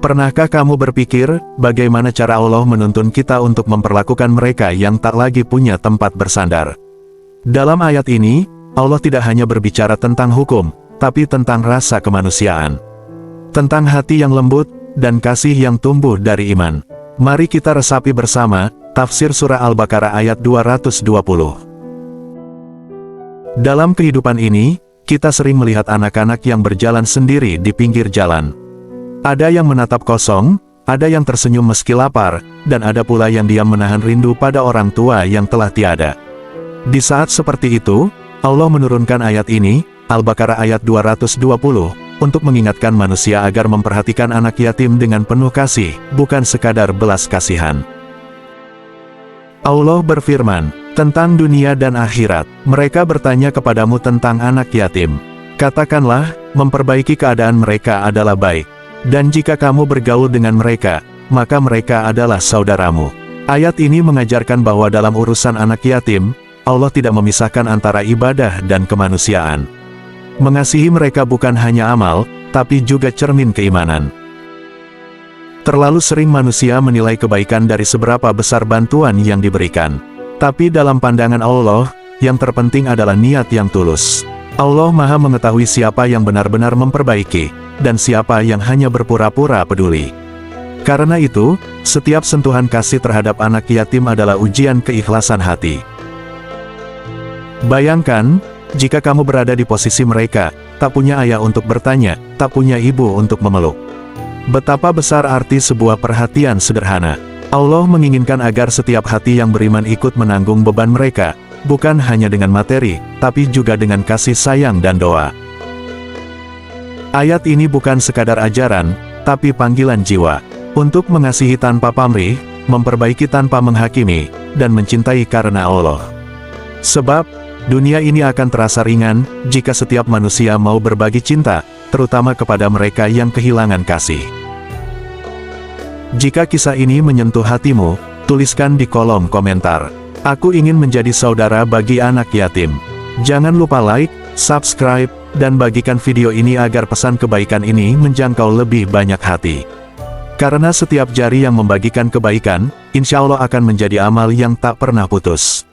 Pernahkah kamu berpikir, bagaimana cara Allah menuntun kita untuk memperlakukan mereka yang tak lagi punya tempat bersandar? Dalam ayat ini, Allah tidak hanya berbicara tentang hukum, tapi tentang rasa kemanusiaan. Tentang hati yang lembut, dan kasih yang tumbuh dari iman. Mari kita resapi bersama, tafsir surah Al-Baqarah ayat 220. Dalam kehidupan ini, kita sering melihat anak-anak yang berjalan sendiri di pinggir jalan. Ada yang menatap kosong, ada yang tersenyum meski lapar, dan ada pula yang diam menahan rindu pada orang tua yang telah tiada. Di saat seperti itu, Allah menurunkan ayat ini, Al-Baqarah ayat 220, untuk mengingatkan manusia agar memperhatikan anak yatim dengan penuh kasih, bukan sekadar belas kasihan. Allah berfirman, tentang dunia dan akhirat, mereka bertanya kepadamu tentang anak yatim. Katakanlah, memperbaiki keadaan mereka adalah baik. Dan jika kamu bergaul dengan mereka, maka mereka adalah saudaramu. Ayat ini mengajarkan bahwa dalam urusan anak yatim, Allah tidak memisahkan antara ibadah dan kemanusiaan. Mengasihi mereka bukan hanya amal, tapi juga cermin keimanan. Terlalu sering manusia menilai kebaikan dari seberapa besar bantuan yang diberikan. Tapi dalam pandangan Allah, yang terpenting adalah niat yang tulus. Allah Maha mengetahui siapa yang benar-benar memperbaiki, dan siapa yang hanya berpura-pura peduli. Karena itu, setiap sentuhan kasih terhadap anak yatim adalah ujian keikhlasan hati. Bayangkan, jika kamu berada di posisi mereka, tak punya ayah untuk bertanya, tak punya ibu untuk memeluk. Betapa besar arti sebuah perhatian sederhana. Allah menginginkan agar setiap hati yang beriman ikut menanggung beban mereka, bukan hanya dengan materi, tapi juga dengan kasih sayang dan doa. Ayat ini bukan sekadar ajaran, tapi panggilan jiwa. Untuk mengasihi tanpa pamrih, memperbaiki tanpa menghakimi, dan mencintai karena Allah. Sebab, dunia ini akan terasa ringan, jika setiap manusia mau berbagi cinta, terutama kepada mereka yang kehilangan kasih. Jika kisah ini menyentuh hatimu, tuliskan di kolom komentar. Aku ingin menjadi saudara bagi anak yatim. Jangan lupa like, subscribe, dan bagikan video ini agar pesan kebaikan ini menjangkau lebih banyak hati. Karena setiap jari yang membagikan kebaikan, insya Allah akan menjadi amal yang tak pernah putus.